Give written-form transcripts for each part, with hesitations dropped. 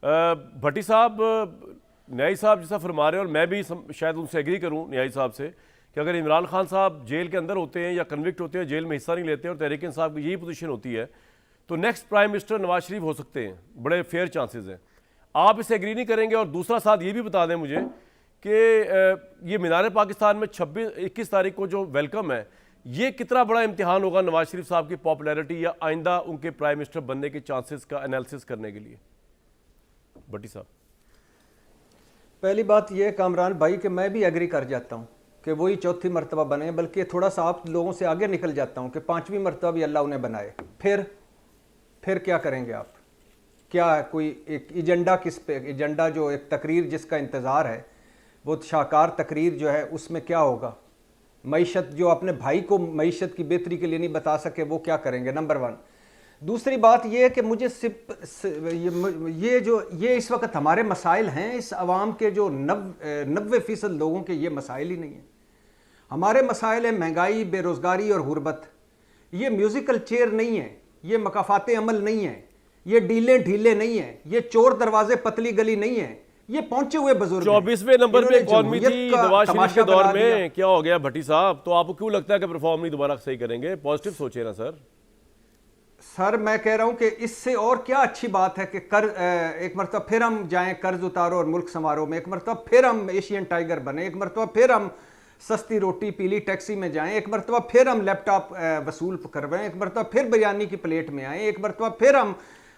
भट्टी साहब, न्यायी साहब जैसा फरमा रहे हैं और मैं भी शायद उनसे एग्री करूं न्यायी साहब से कि अगर इमरान खान साहब जेल के अंदर होते हैं या कन्विक्ट होते हैं, जेल में हिस्सा नहीं लेते और तहरीक इंसाफ की यही पोजीशन होती है, तो next prime minister Nawaz Sharif हो सकते हैं, बड़े फेयर चांसेस हैं। आप इसे एग्री नहीं करेंगे? और दूसरा साथ ये भी बता दें मुझे कि ये मीनार पाकिस्तान में 21 तारीख को जो वेलकम है, ये कितना बड़ा इम्तिहान होगा नवाज शरीफ साहब की पॉपुलैरिटी या आइंदा उनके प्राइम मिनिस्टर बनने के चांसेस का एनालिसिस करने के लिए? भट्टी साहब, पहली बात यह कामरान भाई कि मैं भी एग्री कर जाता हूँ कि वही चौथी मरतबा बने, बल्कि थोड़ा सा आप लोगों से आगे निकल जाता हूँ कि 5वीं मरतबा भी अल्लाह उन्हें बनाए। फिर क्या करेंगे आप? क्या है कोई एक एजेंडा? किस पे एजेंडा? जो एक तकरीर जिसका इंतज़ार है, वो शाहकार तकरीर जो है, उसमें क्या होगा? मईशत जो अपने भाई को मईशत की बेहतरी के लिए नहीं बता सके, वो क्या करेंगे? नंबर 1। दूसरी बात यह है कि मुझे ये इस वक्त हमारे मसाइल हैं, इस आवाम के जो 90% लोगों के ये मसाइल ही नहीं है। हमारे मसाइल है महंगाई, बेरोज़गारी और गुर्बत। ये म्यूज़िकल चेयर नहीं है, ये मकाफात अमल नहीं है, ये डीले ढीले नहीं है, ये चोर दरवाजे पतली गली नहीं है, ये पहुंचे हुए बुजुर्ग। 24वें नंबर पे इकॉनमी थी नवाज शरीफ के दौर में, क्या हो गया भट्टी साहब? तो आपको क्यों लगता है कि परफॉर्म नहीं दोबारा सही करेंगे? पॉजिटिव सोचे ना सर। मैं कह रहा हूं कि इससे और क्या अच्छी बात है कि एक मरतबा फिर हम जाएं कर्ज उतारो और मुल्क समारोह में, एक मरतबा फिर हम एशियन टाइगर बने, एक मरतबा फिर हम सस्ती रोटी पीली टैक्सी में जाएं, एक मरतबा फिर हम लैपटॉप वसूल करवाएं, एक मरतबा फिर बिरयानी की प्लेट में आएँ, एक मरतबा फिर हम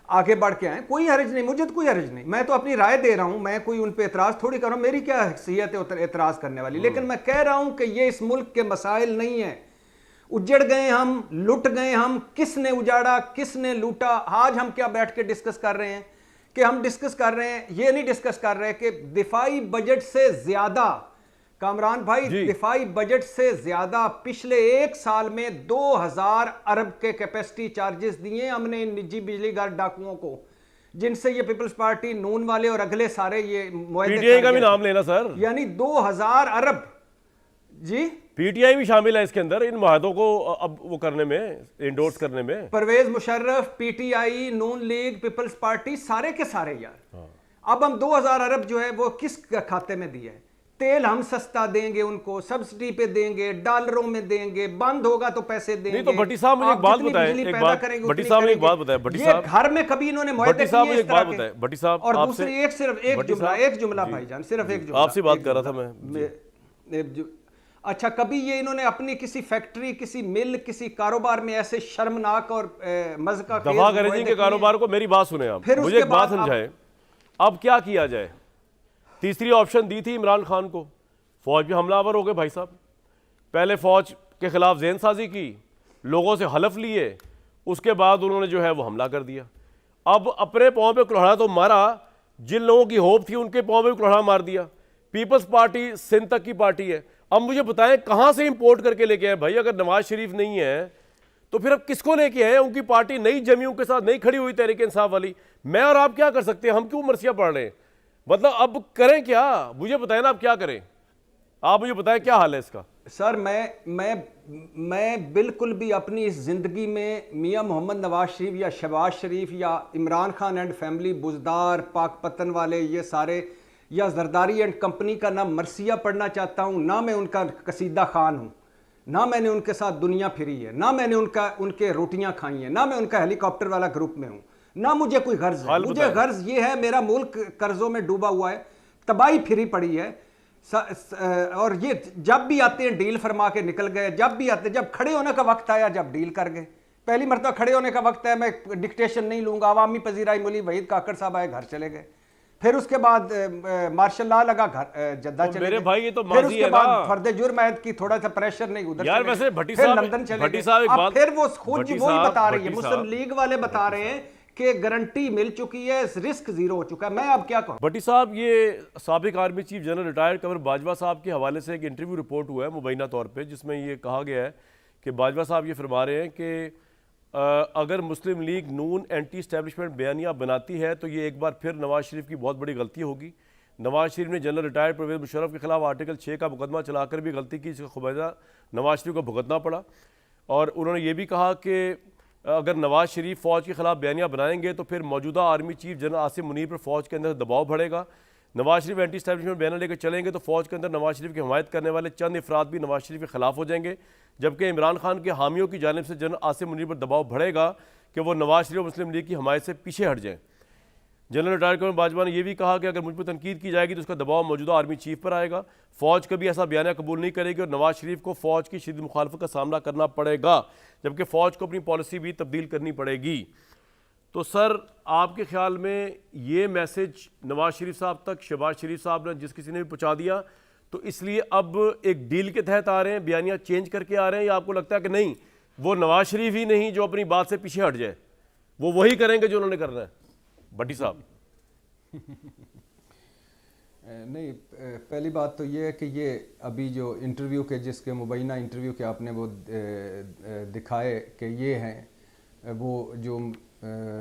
आगे बढ़ के आए। कोई हर्ज नहीं, मुझे तो कोई हर्ज नहीं। मैं तो अपनी राय दे रहा हूं, मैं कोई उन पे एतराज़ थोड़ी कर रहा हूं। मेरी क्या हैसियत है एतराज़ करने वाली? लेकिन मैं कह रहा हूं कि ये इस मुल्क के मसाइल नहीं है। उजड़ गए हम, लुट गए हम, किसने उजाड़ा, किसने लूटा? आज हम क्या बैठ के डिस्कस कर रहे हैं कि हम डिस्कस कर रहे हैं, ये नहीं डिस्कस कर रहे कि दिफाई बजट से ज्यादा, कामरान भाई, दिफाई बजट से ज्यादा पिछले 1 साल में 2000 अरब के कैपेसिटी चार्जेस दिए हमने इन निजी बिजली घर डाकुओं को, जिनसे ये पीपल्स पार्टी, नून वाले और अगले सारे ये पीटीआई का भी नाम लेना सर, यानी 2000 अरब। जी, पीटीआई भी शामिल है इसके अंदर, इन मुआहदों को अब वो करने में, इंडोर्स करने में। परवेज मुशर्रफ, पीटीआई, नून लीग, पीपल्स पार्टी, सारे के सारे यार। अब हम 2000 अरब जो है वो किस खाते में दिए? तेल हम सस्ता देंगे उनको, सब्सिडी पे देंगे, डॉलरों में देंगे, बंद होगा तो पैसे देंगे। नहीं तो भट्टी साहब मुझे एक बात बताएं, भट्टी साहब एक बात बताएं, भट्टी साहब घर में कभी इन्होंने मुआहदे किए इस तरह के? भट्टी साहब, और दूसरी एक जुमला भाईजान, सिर्फ एक जुमला, आपसे बात कर रहा था मैं। अच्छा, कभी ये इन्होंने अपनी किसी फैक्ट्री, किसी मिल, किसी कारोबार में ऐसे शर्मनाक और मज़का दफा करें जी के कारोबार को? मेरी बात सुने आप, मुझे एक बात समझाएं, अब क्या किया जाए? तीसरी ऑप्शन दी थी इमरान खान को, फौज पे हमलावर हो गए भाई साहब। पहले फौज के खिलाफ ज़हन साजी की, लोगों से हलफ लिए, उसके बाद उन्होंने जो है वो हमला कर दिया। अब अपने पाँव पे कुल्हाड़ा तो मारा, जिन लोगों की होप थी उनके पाँव पे कुल्हाड़ा मार दिया। पीपल्स पार्टी सिंध तक की पार्टी है। अब मुझे बताएं कहां से इंपोर्ट करके लेके आए भाई? अगर नवाज शरीफ नहीं है तो फिर अब किसको लेके आए? उनकी पार्टी नई जमीयों के साथ नहीं खड़ी हुई, तहरीक इंसाफ वाली। मैं और आप क्या कर सकते हैं? हम क्यों मर्सियां पढ़ रहे हैं? मतलब अब करें क्या? मुझे बताएं ना, अब क्या करें? आप मुझे बताएं क्या हाल है इसका। सर, मैं बिल्कुल भी अपनी इस जिंदगी में मियां मोहम्मद नवाज शरीफ या शहबाज शरीफ या इमरान खान एंड फैमिली, बुजदार, पाक पतन वाले, ये सारे, या जरदारी एंड कंपनी का ना मरसिया पढ़ना चाहता हूँ, ना मैं उनका कसीदा खान हूँ, ना मैंने उनके साथ दुनिया फिरी है, ना मैंने उनके रोटियां खाई हैं, ना मैं उनका हेलीकॉप्टर वाला ग्रुप में हूँ, ना मुझे कोई गर्ज है। मुझे गर्ज ये है, मेरा मुल्क कर्जों में डूबा हुआ है, तबाही फिरी पड़ी है। और ये जब भी आते हैं डील फरमा के निकल गए, जब भी आते, जब खड़े होने का वक्त आया, जब डील कर गए। पहली मरतबा खड़े होने का वक्त है, मैं डिक्टेशन नहीं लूंगा, अवामी पजीराई मुली वहीद काकड़ साहब आए, घर चले गए। फिर उसके बाद मार्शल लॉ लगा, घर जद्दा चले मेरे गए। भाई ये तो फिर उसके बाद ना। फर्द जुर्म ऐद की, थोड़ा सा प्रेशर नहीं, उधर यार वैसे भट्टी साहब, लंदन चले भट्टी गए। साहब एक अब बात, फिर वो खुद वही बता रही है, भट्टी मुस्लिम लीग वाले बता रहे हैं कि गारंटी मिल चुकी है, रिस्क जीरो हो चुका है। मैं अब क्या कहूं? भट्टी साहब, ये साबिक army chief general retired Kanwar Bajwa साहब के हवाले से एक इंटरव्यू रिपोर्ट हुआ है मुबैना तौर पे, जिसमें ये कहा गया है कि बाजवा साहब ये फरमा रहे हैं कि अगर मुस्लिम लीग नून एंटी इस्टेब्लिशमेंट बयानियाँ बनाती है तो ये एक बार फिर नवाज शरीफ की बहुत बड़ी गलती होगी। नवाज शरीफ ने जनरल रिटायर्ड परवेज मुशर्रफ के खिलाफ आर्टिकल 6 का मुकदमा चलाकर भी गलती की, इसका खुबाजा नवाज शरीफ को भुगतना पड़ा। और उन्होंने ये भी कहा कि अगर नवाज शरीफ फ़ौज के खिलाफ बयानियाँ बनाएंगे तो फिर मौजूदा army chief general Asim Munir पर फ़ौज के अंदर दबाव बढ़ेगा। नवाज शरीफ एंटी स्टैब्लिशमेंट बयान लेकर चलेंगे तो फ़ौज के अंदर नवाज शरीफ की हमायत करने वाले चंद अफराद भी नवाज शरीफ के खिलाफ हो जाएंगे, जबकि इमरान खान के हामियों की जानिब से जनरल आसिम मुनीर पर दबाव बढ़ेगा कि वो नवाज शरीफ और मुस्लिम लीग की हमायत से पीछे हट जाएँ। जनरल रिटायर्ड कर्नल बाजवा ने यह भी कहा कि अगर मुझ पर तनकीद की जाएगी तो उसका दबाव मौजूदा आर्मी चीफ पर आएगा। फ़ौज कभी ऐसा बयान कबूल नहीं करेगी और नवाज शरीफ को फ़ौज की शदीद मुखालफत का सामना करना पड़ेगा, जबकि फ़ौज को अपनी पॉलिसी भी तब्दील करनी पड़ेगी। तो सर, आपके ख्याल में ये मैसेज नवाज शरीफ साहब तक शहबाज शरीफ साहब ने जिस किसी ने भी पहुँचा दिया, तो इसलिए अब एक डील के तहत आ रहे हैं, बयानियाँ चेंज करके आ रहे हैं, या आपको लगता है कि नहीं, वो नवाज शरीफ ही नहीं जो अपनी बात से पीछे हट जाए, वो वही करेंगे जो उन्होंने करना है? भट्टी साहब। नहीं, पहली बात तो ये है कि ये अभी जो इंटरव्यू के जिसके मुबैना इंटरव्यू के आपने वो दिखाए कि ये हैं वो जो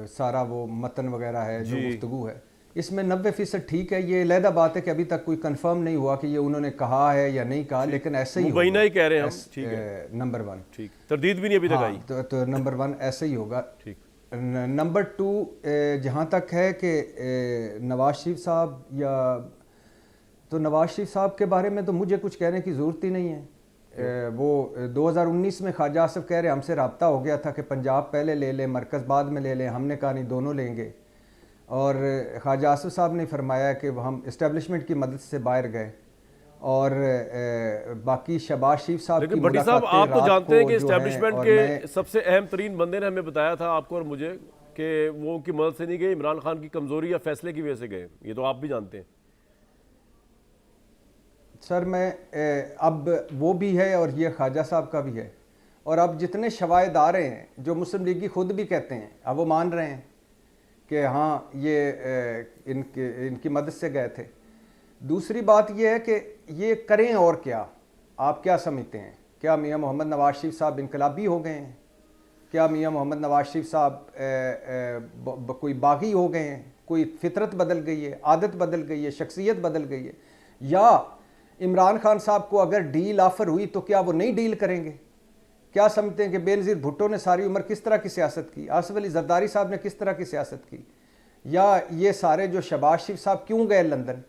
सारा वो मतन वगैरह है जो गुफ्तगू है, इसमें 90% ठीक है। ये अलहदा बात है कि अभी तक कोई कंफर्म नहीं हुआ कि ये उन्होंने कहा है या नहीं कहा, लेकिन ऐसे ही मुबैना ही कह रहे हैं हम, ठीक है, नंबर 1 ठीक, तरदीद भी नहीं अभी तक आई, तो नंबर 1 ऐसे ही होगा। ठीक। नंबर 2, जहाँ तक है कि नवाज शरीफ साहब या तो नवाज शरीफ साहब के बारे में तो मुझे कुछ कहने की ज़रूरत ही नहीं है। वो 2019 में ख्वाजा आसिफ कह रहे हमसे रब्ता हो गया था कि पंजाब पहले ले लें, मरकज़ बाद में ले लें, हमने कहा नहीं, दोनों लेंगे। और ख्वाजा आसिफ साहब ने फरमाया कि हम इस्टेब्लिशमेंट की मदद से बाहर गए। और बाकी शहबाज शरीफ साहब, लेकिन भट्टी साहब, आप तो जानते हैं कि इस्टेब्लिशमेंट के सबसे अहम तरीन बंदे ने हमें बताया था, आपको और मुझे, कि वो उनकी मदद से नहीं गए, इमरान खान की कमज़ोरी या फैसले की वजह से गए। ये तो आप भी जानते हैं सर। मैं अब वो भी है और ये ख्वाजा साहब का भी है, और अब जितने शवायद आ रहे हैं जो मुस्लिम लीग की खुद भी कहते हैं, अब वो मान रहे हैं कि हाँ ये इनकी मदद से गए थे। दूसरी बात ये है कि ये करें और क्या, आप क्या समझते हैं? क्या मियां मोहम्मद नवाज शरीफ साहब इनकलाबी हो गए हैं? क्या मियां मोहम्मद नवाज शरीफ साहब कोई बागी हो गए हैं? कोई फितरत बदल गई है, आदत बदल गई है, शख्सियत बदल गई है? या इमरान खान साहब को अगर डील ऑफर हुई तो क्या वो नहीं डील करेंगे? क्या समझते हैं कि बेनज़ीर भुट्टो ने सारी उम्र किस तरह की सियासत की, आसिफ अली जरदारी साहब ने किस तरह की सियासत की, या ये सारे जो शहबाज शरीफ साहब क्यों गए लंदन?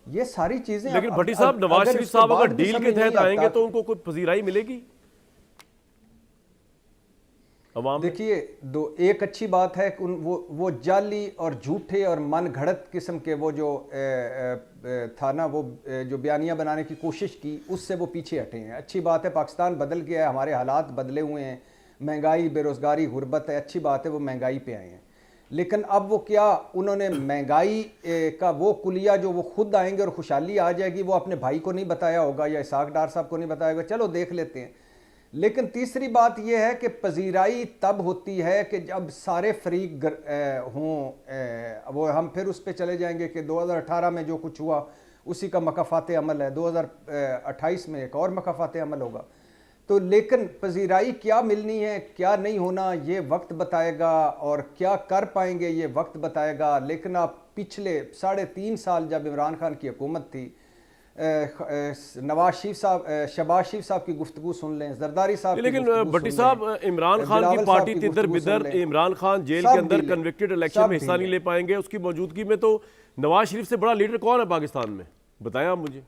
ये सारी चीजें। लेकिन भट्टी साहब, नवाज शरीफ साहब अगर डील के तहत आएंगे तो उनको कोई पजीराई मिलेगी? देखिए, एक अच्छी बात है कि वो जाली और झूठे और मन घड़त किस्म के वो जो था ना, वो जो बयानियां बनाने की कोशिश की, उससे वो पीछे हटे हैं। अच्छी बात है, पाकिस्तान बदल गया है, हमारे हालात बदले हुए हैं, महंगाई, बेरोज़गारी, गुर्बत है, अच्छी बात है वो महंगाई पे आए हैं। लेकिन अब वो क्या, उन्होंने महंगाई का वो कुलिया जो वो खुद आएंगे और खुशहाली आ जाएगी, वो अपने भाई को नहीं बताया होगा या इसाक डार साहब को नहीं बताया होगा, चलो देख लेते हैं। लेकिन तीसरी बात यह है कि पजीराई तब होती है कि जब सारे फरीक हों। वो हम फिर उस पर चले जाएंगे कि 2018 में जो कुछ हुआ उसी का मकाफात अमल है, 2028 में एक और मकाफात अमल होगा। तो लेकिन पजीराई क्या मिलनी है, क्या नहीं होना, ये वक्त बताएगा, और क्या कर पाएंगे ये वक्त बताएगा। लेकिन आप पिछले 3.5 साल जब इमरान खान की हुकूमत थी, नवाज शरीफ साहब, शहबाज शरीफ साहब की गुफ्तगू सुन लें, जरदारी साहब, लेकिन भट्टी साहब, इमरान खान की पार्टी तितर बिदर, इमरान खान जेल के अंदर कन्विक्टेड इलेक्शन में हिस्सा नहीं ले पाएंगे, उसकी मौजूदगी में तो नवाज शरीफ से बड़ा लीडर कौन है पाकिस्तान में, बताएं आप मुझे।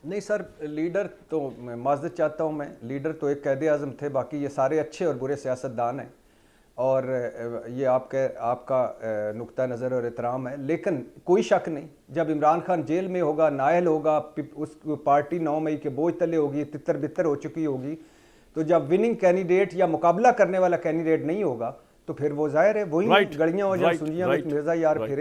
नहीं सर, लीडर तो माजरत चाहता हूँ मैं, लीडर तो एक कैद आज़म थे, बाकी ये सारे अच्छे और बुरे सियासतदान हैं, और ये आपका नुक्ता नज़र और एहतराम है। लेकिन कोई शक नहीं, जब इमरान खान जेल में होगा, नायल होगा, उस पार्टी 9 मई के बोझ तले होगी, तितर बितर हो चुकी होगी, तो जब विनिंग कैंडिडेट या मुकाबला करने वाला कैंडिडेट नहीं होगा, तो फिर वो जाहिर है वही गलियाँ हो जाए, सुनियाँ मिर्जा यार फिरे।